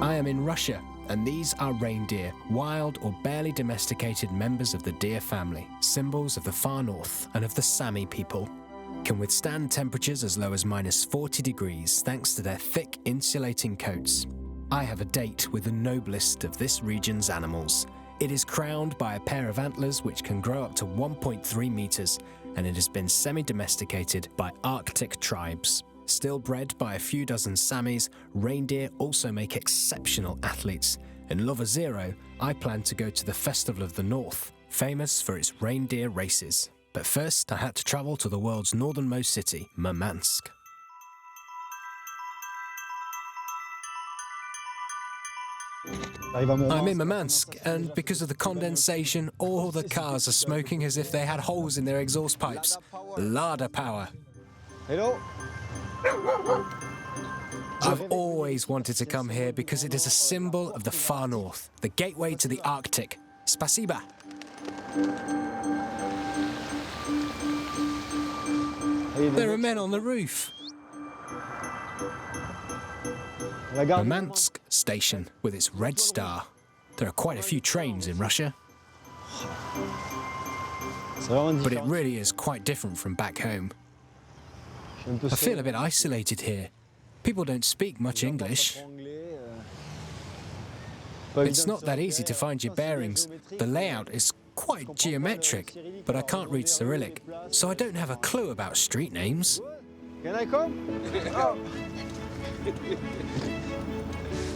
I am in Russia, and these are reindeer, wild or barely domesticated members of the deer family, symbols of the far north and of the Sami people. Can withstand temperatures as low as -40 degrees thanks to their thick insulating coats. I have a date with the noblest of this region's animals. It is crowned by a pair of antlers which can grow up to 1.3 meters, and it has been semi-domesticated by Arctic tribes. Still bred by a few dozen Samis, reindeer also make exceptional athletes. In Lovazero, I plan to go to the Festival of the North, famous for its reindeer races. But first, I had to travel to the world's northernmost city, Murmansk. I'm in Murmansk, and because of the condensation, all the cars are smoking as if they had holes in their exhaust pipes. Lada power. Hello. I've always wanted to come here because it is a symbol of the far north, the gateway to the Arctic. Spasiba. There are men on the roof. Murmansk station with its red star. There are quite a few trains in Russia. But it really is quite different from back home. I feel a bit isolated here. People don't speak much English. It's not that easy to find your bearings. The layout is quite geometric, but I can't read Cyrillic, so I don't have a clue about street names. Can I come? Oh.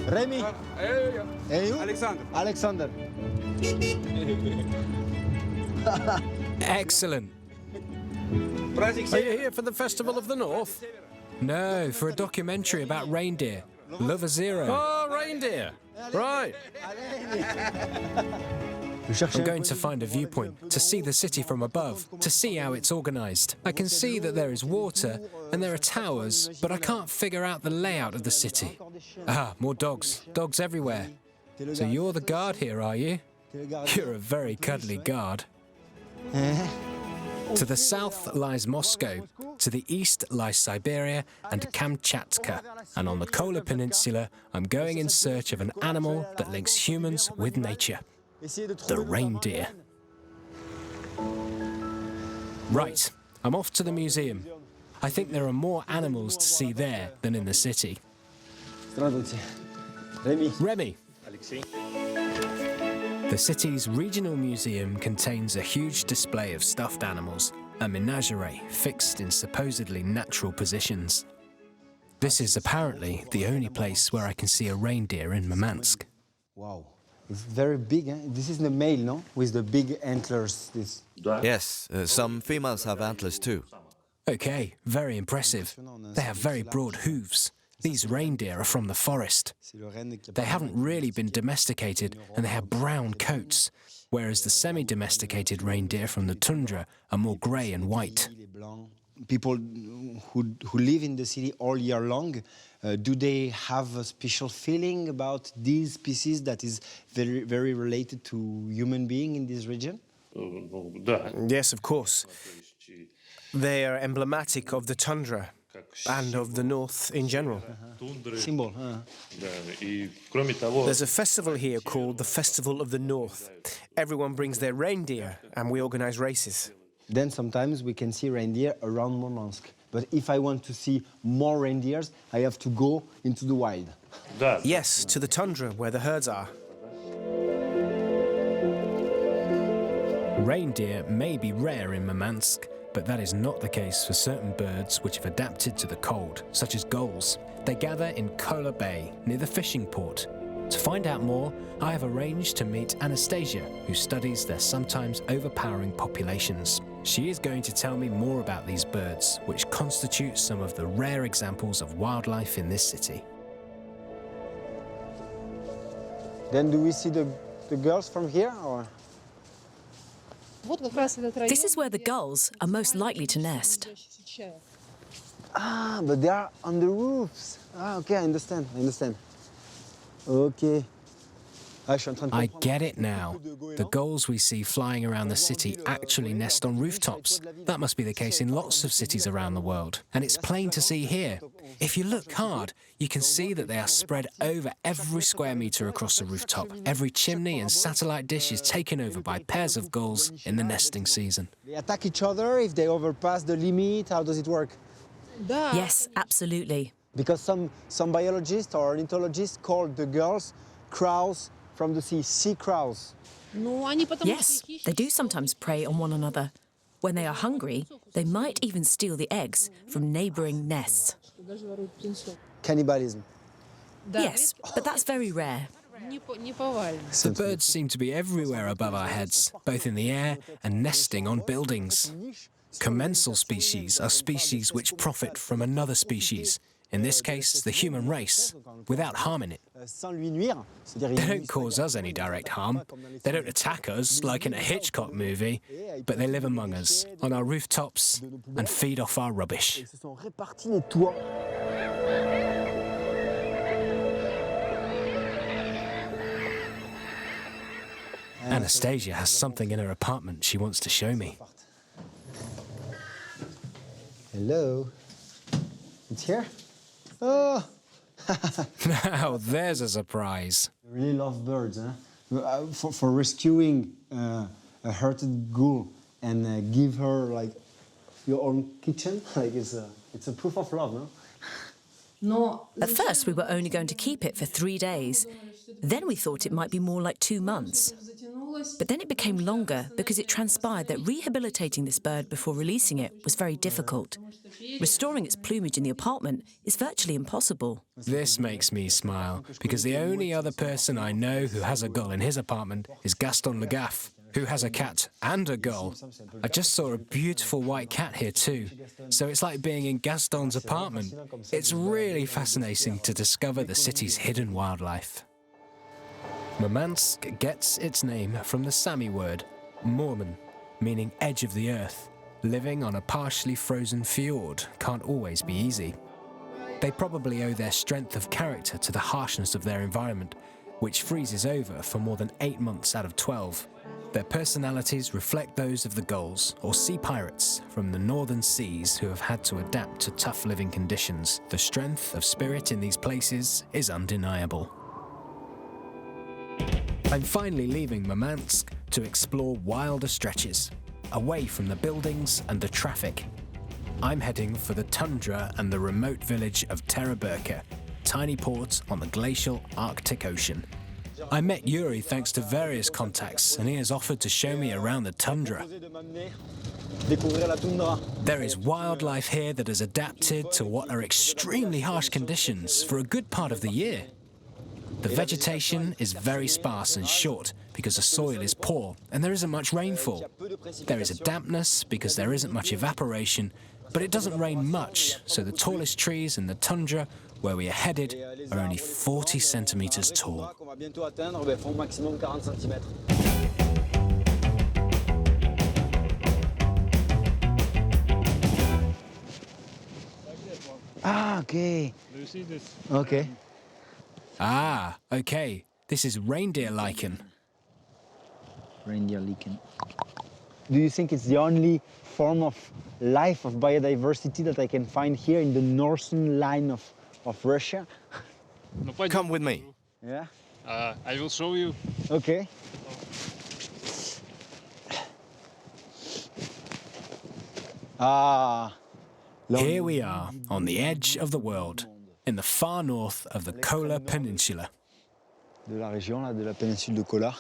Rémi. And you? Alexander. Excellent. Are you here for the Festival of the North? No, for a documentary about reindeer. Lovazero. Oh, reindeer. Right. I'm going to find a viewpoint, to see the city from above, to see how it's organised. I can see that there is water and there are towers, but I can't figure out the layout of the city. Ah, more dogs. Dogs everywhere. So you're the guard here, are you? You're a very cuddly guard. To the south lies Moscow, to the east lies Siberia and Kamchatka, and on the Kola Peninsula I'm going in search of an animal that links humans with nature. The reindeer. Right, I'm off to the museum. I think there are more animals to see there than in the city. Rémi. The city's regional museum contains a huge display of stuffed animals, a menagerie fixed in supposedly natural positions. This is apparently the only place where I can see a reindeer in Murmansk. Wow, it's very big. Eh? This is the male, no? With the big antlers. Yes, some females have antlers too. Okay, very impressive. They have very broad hooves. These reindeer are from the forest. They haven't really been domesticated and they have brown coats, whereas the semi-domesticated reindeer from the tundra are more grey and white. People who live in the city all year long, do they have a special feeling about these species that is very, very related to human being in this region? Yes, of course. They are emblematic of the tundra and of the north in general. Symbol. There's a festival here called the Festival of the North. Everyone brings their reindeer and we organize races. Then sometimes we can see reindeer around Murmansk. But if I want to see more reindeers, I have to go into the wild. Yes, to the tundra where the herds are. Reindeer may be rare in Murmansk, but that is not the case for certain birds which have adapted to the cold, such as gulls. They gather in Kola Bay, near the fishing port. To find out more, I have arranged to meet Anastasia, who studies their sometimes overpowering populations. She is going to tell me more about these birds, which constitute some of the rare examples of wildlife in this city. Then do we see the girls from here, or? This is where the gulls are most likely to nest. Ah, but they are on the roofs. Ah, okay, I understand. Okay. I get it now. The gulls we see flying around the city actually nest on rooftops. That must be the case in lots of cities around the world. And it's plain to see here. If you look hard, you can see that they are spread over every square metre across the rooftop. Every chimney and satellite dish is taken over by pairs of gulls in the nesting season. They attack each other if they overpass the limit. How does it work? Yes, absolutely. Because some biologists or ornithologists call the gulls crows from the sea crows. Yes, they do sometimes prey on one another. When they are hungry, they might even steal the eggs from neighbouring nests. Cannibalism. Yes, but that's very rare. The birds seem to be everywhere above our heads, both in the air and nesting on buildings. Commensal species are species which profit from another species, in this case, the human race, without harming it. They don't cause us any direct harm. They don't attack us like in a Hitchcock movie, but they live among us, on our rooftops, and feed off our rubbish. Anastasia has something in her apartment she wants to show me. Hello. It's here? Oh! Now there's a surprise. I really love birds, huh? For rescuing a hurted ghoul and give her like your own kitchen, like it's a proof of love, no? At first, we were only going to keep it for 3 days. Then we thought it might be more like 2 months. But then it became longer because it transpired that rehabilitating this bird before releasing it was very difficult. Restoring its plumage in the apartment is virtually impossible. This makes me smile, because the only other person I know who has a gull in his apartment is Gaston Le Gaffe, who has a cat and a gull. I just saw a beautiful white cat here too, so it's like being in Gaston's apartment. It's really fascinating to discover the city's hidden wildlife. Murmansk gets its name from the Sami word, Morman, meaning edge of the earth. Living on a partially frozen fjord can't always be easy. They probably owe their strength of character to the harshness of their environment, which freezes over for more than 8 months out of 12. Their personalities reflect those of the gulls, or sea pirates, from the northern seas who have had to adapt to tough living conditions. The strength of spirit in these places is undeniable. I'm finally leaving Murmansk to explore wilder stretches, away from the buildings and the traffic. I'm heading for the tundra and the remote village of Tereberka, tiny port on the glacial Arctic Ocean. I met Yuri thanks to various contacts, and he has offered to show me around the tundra. There is wildlife here that has adapted to what are extremely harsh conditions for a good part of the year. The vegetation is very sparse and short because the soil is poor and there isn't much rainfall. There is a dampness because there isn't much evaporation, but it doesn't rain much, so the tallest trees in the tundra where we are headed are only 40 centimeters tall. Ah, okay. Do you see this? Okay. Ah, okay. This is reindeer lichen. Reindeer lichen. Do you think it's the only form of life, of biodiversity that I can find here in the northern line of Russia? Come with me. Yeah? I will show you. Okay. Ah. Here we are, on the edge of the world, in the far north of the Kola Peninsula. De la région, là, de la péninsule de Kola.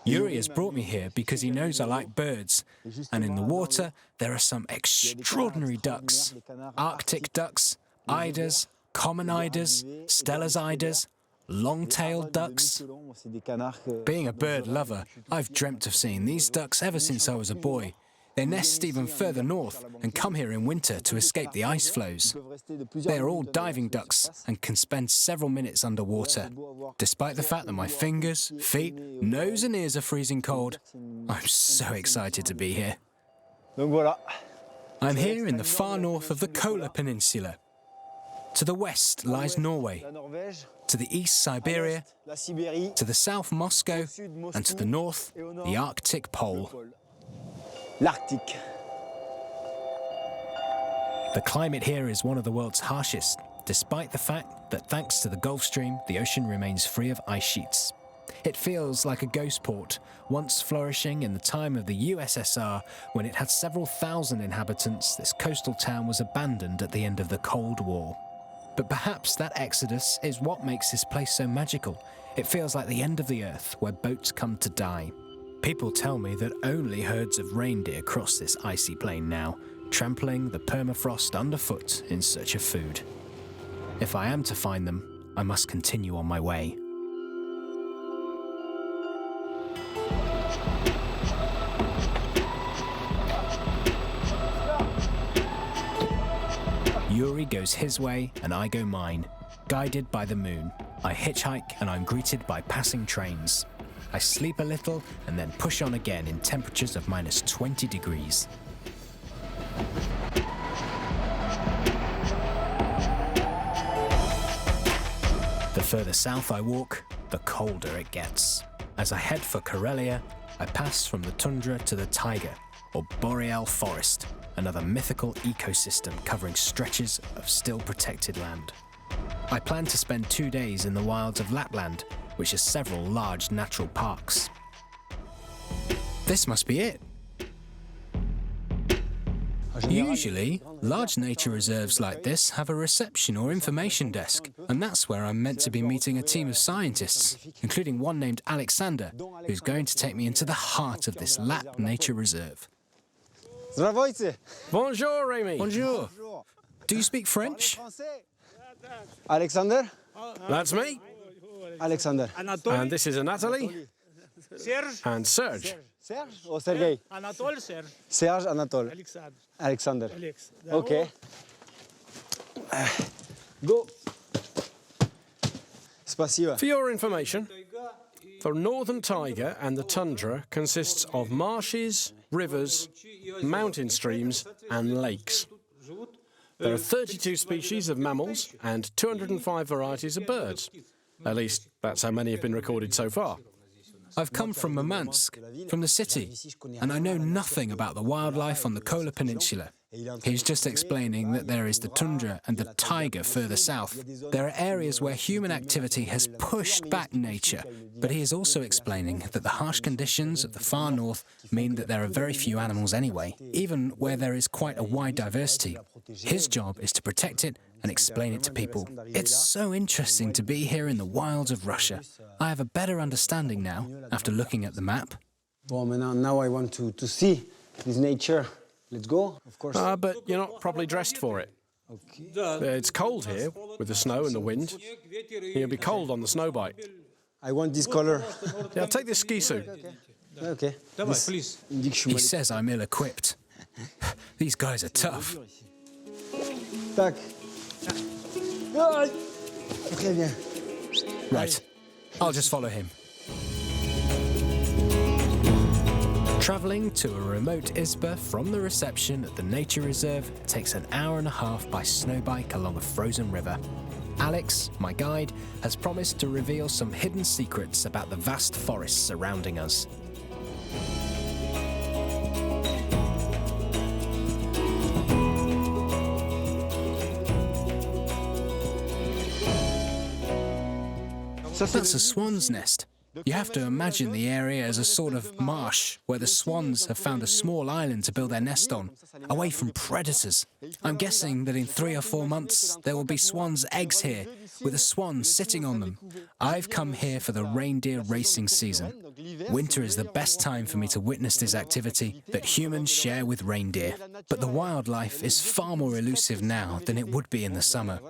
Yuri has brought me here because he knows I like birds, and in the water there are some extraordinary ducks. Arctic ducks, eiders, common eiders, Steller's eiders, long-tailed ducks. Being a bird lover, I've dreamt of seeing these ducks ever since I was a boy. They nest even further north and come here in winter to escape the ice flows. They are all diving ducks and can spend several minutes underwater. Despite the fact that my fingers, feet, nose and ears are freezing cold, I'm so excited to be here. I'm here in the far north of the Kola Peninsula. To the west lies Norway. to the east Siberia, La Sibérie, to the south Moscow, and to the north, the Arctic Pole. l'Arctique. The climate here is one of the world's harshest, despite the fact that thanks to the Gulf Stream, the ocean remains free of ice sheets. It feels like a ghost port, once flourishing in the time of the USSR, when it had several thousand inhabitants. This coastal town was abandoned at the end of the Cold War. But perhaps that exodus is what makes this place so magical. It feels like the end of the earth, where boats come to die. People tell me that only herds of reindeer cross this icy plain now, trampling the permafrost underfoot in search of food. If I am to find them, I must continue on my way. Yuri goes his way and I go mine, guided by the moon. I hitchhike and I'm greeted by passing trains. I sleep a little and then push on again in temperatures of minus 20 degrees. The further south I walk, the colder it gets. As I head for Karelia, I pass from the tundra to the taiga, or boreal forest, another mythical ecosystem covering stretches of still protected land. I plan to spend 2 days in the wilds of Lapland, which has several large natural parks. This must be it. Usually, large nature reserves like this have a reception or information desk, and that's where I'm meant to be meeting a team of scientists, including one named Alexander, who's going to take me into the heart of this Lap Nature Reserve. Здравствуйте. Bonjour, Rémy. Bonjour. Do you speak French? Alexander? That's me. Alexander. And this is Anatoly. And Serge. Serge or Sergei? Anatole, Serge. Serge, Anatole. Alexander. Alexander. Okay. Go. Спасибо. For your information, the northern taiga and the tundra consists of marshes, rivers, mountain streams, and lakes. There are 32 species of mammals and 205 varieties of birds. At least, that's how many have been recorded so far. I've come from Murmansk, from the city, and I know nothing about the wildlife on the Kola Peninsula. He's just explaining that there is the tundra and the taiga further south. There are areas where human activity has pushed back nature, but he is also explaining that the harsh conditions of the far north mean that there are very few animals anyway, even where there is quite a wide diversity. His job is to protect it and explain it to people. It's so interesting to be here in the wilds of Russia. I have a better understanding now, after looking at the map. Bon, now I want to see this nature. Let's go, of course. But you're not properly dressed for it. Okay. It's cold here, with the snow and the wind. You'll be cold on the snow bike. I want this color. Yeah, take this ski suit. Okay. Please. He says I'm ill-equipped. These guys are tough. Tac. Ah, très bien. Right, I'll just follow him. Travelling to a remote ISBA from the reception at the nature reserve takes an hour and a half by snowbike along a frozen river. Alex, my guide, has promised to reveal some hidden secrets about the vast forests surrounding us. That's a swan's nest. You have to imagine the area as a sort of marsh where the swans have found a small island to build their nest on, away from predators. I'm guessing that in 3 or 4 months there will be swans' eggs here, with a swan sitting on them. I've come here for the reindeer racing season. Winter is the best time for me to witness this activity that humans share with reindeer. But the wildlife is far more elusive now than it would be in the summer.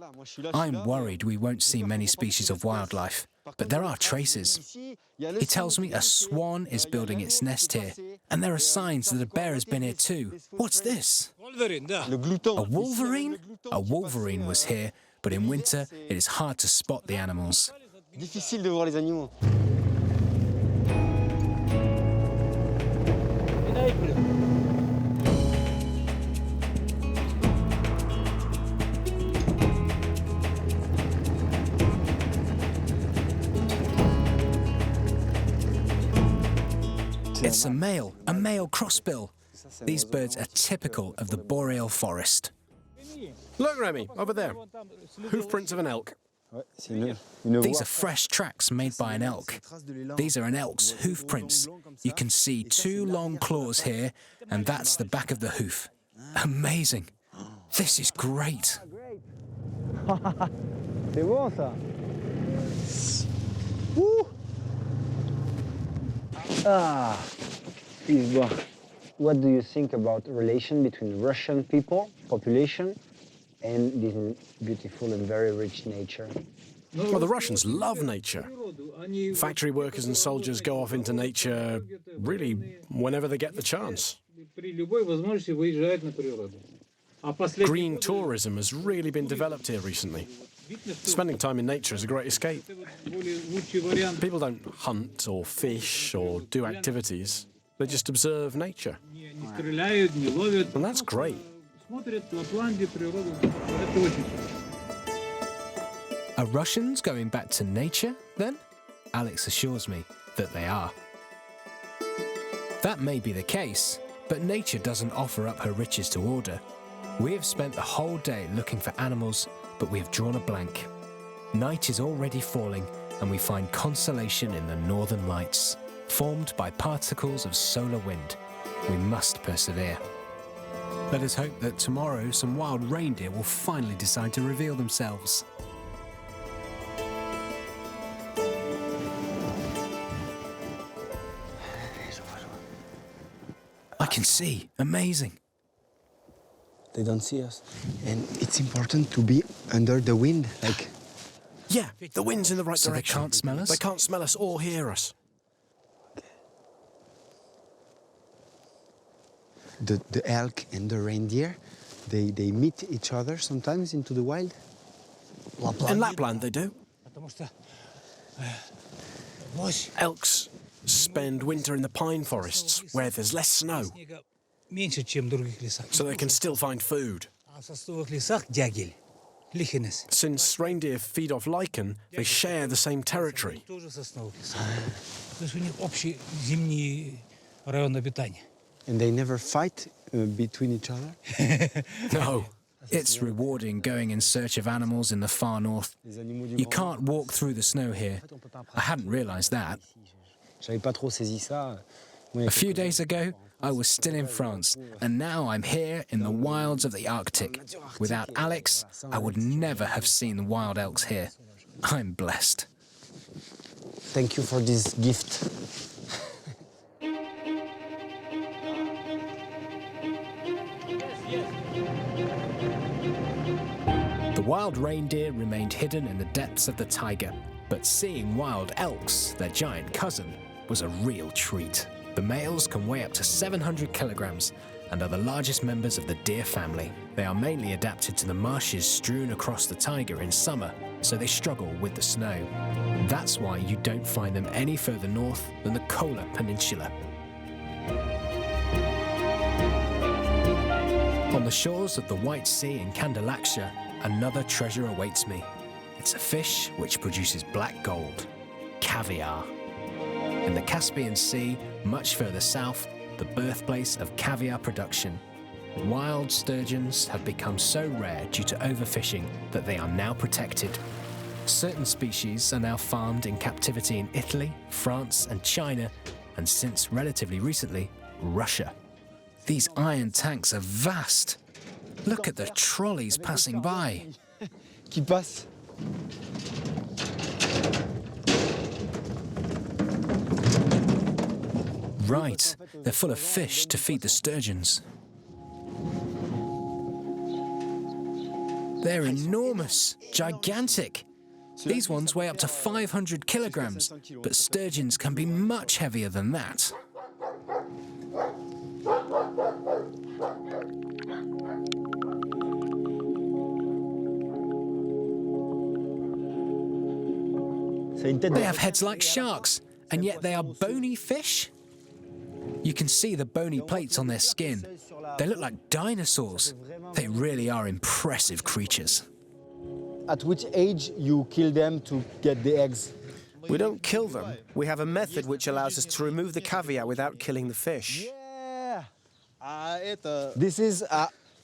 I'm worried we won't see many species of wildlife. But there are traces. He tells me a swan is building its nest here, and there are signs that a bear has been here too. What's this? A wolverine? A wolverine was here, but in winter it is hard to spot the animals. Difficile de voir les animaux. That's a male crossbill. These birds are typical of the boreal forest. Look, Remy, over there. Hoofprints of an elk. These are fresh tracks made by an elk. These are an elk's hoofprints. You can see 2 long claws here, and that's the back of the hoof. Amazing. This is great. C'est bon ça. What do you think about the relation between Russian people, population, and this beautiful and very rich nature? Well, the Russians love nature. Factory workers and soldiers go off into nature really whenever they get the chance. Green tourism has really been developed here recently. Spending time in nature is a great escape. People don't hunt or fish or do activities. They just observe nature. And that's great. Are Russians going back to nature, then? Alex assures me that they are. That may be the case, but nature doesn't offer up her riches to order. We have spent the whole day looking for animals, but we have drawn a blank. Night is already falling, and we find consolation in the northern lights, formed by particles of solar wind. We must persevere. Let us hope that tomorrow some wild reindeer will finally decide to reveal themselves. I can see. Amazing. They don't see us. And it's important to be under the wind, like... Yeah, the wind's in the right So direction. they can't smell us? They can't smell us or hear us. The elk and the reindeer, they meet each other sometimes into the wild. In Lapland, they do. Elks spend winter in the pine forests where there's less snow, so they can still find food. Since reindeer feed off lichen, they share the same territory. And they never fight between each other? No. It's rewarding going in search of animals in the far north. You can't walk through the snow here. I hadn't realized that. A few days ago, I was still in France, and now I'm here in the wilds of the Arctic. Without Alex, I would never have seen wild elks here. I'm blessed. Thank you for this gift. The wild reindeer remained hidden in the depths of the taiga, but seeing wild elks, their giant cousin, was a real treat. The males can weigh up to 700 kilograms and are the largest members of the deer family. They are mainly adapted to the marshes strewn across the taiga in summer, so they struggle with the snow. That's why you don't find them any further north than the Kola Peninsula. On the shores of the White Sea in Kandalaksha, another treasure awaits me. It's a fish which produces black gold, caviar. In the Caspian Sea, much further south, the birthplace of caviar production, wild sturgeons have become so rare due to overfishing that they are now protected. Certain species are now farmed in captivity in Italy, France and China, and since relatively recently, Russia. These iron tanks are vast. Look at the trolleys passing by. Qui passe. Right, they're full of fish to feed the sturgeons. They're enormous, gigantic. These ones weigh up to 500 kilograms, but sturgeons can be much heavier than that. They have heads like sharks, and yet they are bony fish. You can see the bony plates on their skin. They look like dinosaurs. They really are impressive creatures. At which age you kill them to get the eggs? We don't kill them. We have a method which allows us to remove the caviar without killing the fish.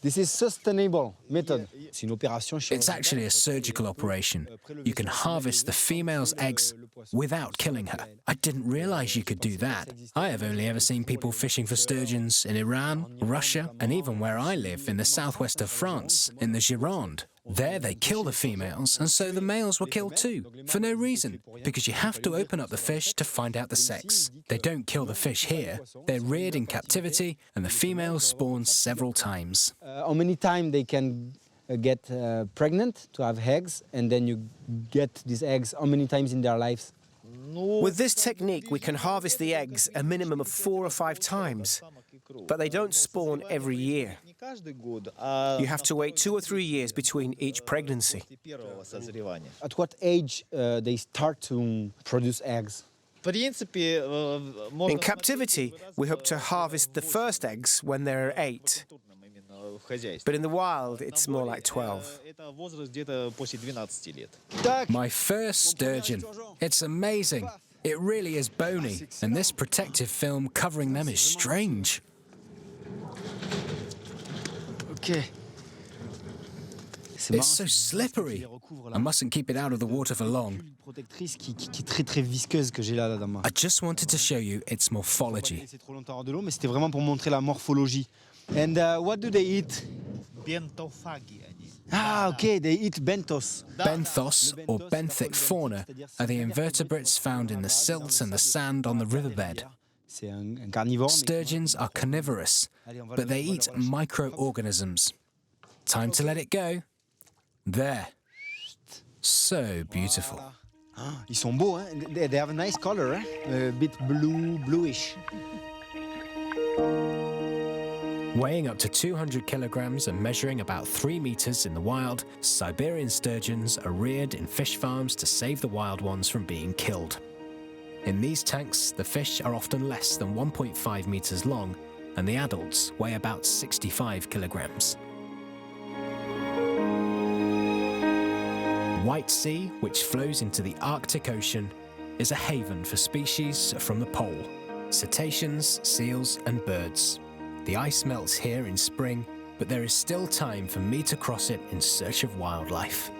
This is sustainable method. It's actually a surgical operation. You can harvest the female's eggs without killing her. I didn't realize you could do that. I have only ever seen people fishing for sturgeons in Iran, Russia, and even where I live in the southwest of France, in the Gironde. There they kill the females, and so the males were killed too, for no reason, because you have to open up the fish to find out the sex. They don't kill the fish here. They're reared in captivity, and the females spawn several times. How many times they can get pregnant to have eggs, and then you get these eggs how many times in their lives? With this technique, we can harvest the eggs a minimum of 4 or 5 times, but they don't spawn every year. You have to wait 2 or 3 years between each pregnancy. At what age they start to produce eggs? In captivity, we hope to harvest the first eggs when they're 8. But in the wild, it's more like 12. My first sturgeon. It's amazing. It really is bony, and this protective film covering them is strange. Okay. It's so slippery. I mustn't keep it out of the water for long. I just wanted to show you its morphology. C'était vraiment pour montrer la morphologie. And what do they eat? Ah, okay, they eat benthos. Benthos, or benthic fauna, are the invertebrates found in the silt and the sand on the riverbed. Sturgeons are carnivorous, but they eat microorganisms. Time to let it go. There. So beautiful. Ils sont beaux, hein? They have a nice color, hein? A bit bluish. Weighing up to 200 kilograms and measuring about 3 meters in the wild, Siberian sturgeons are reared in fish farms to save the wild ones from being killed. In these tanks, the fish are often less than 1.5 meters long, and the adults weigh about 65 kilograms. White Sea, which flows into the Arctic Ocean, is a haven for species from the pole: cetaceans, seals, and birds. The ice melts here in spring, but there is still time for me to cross it in search of wildlife.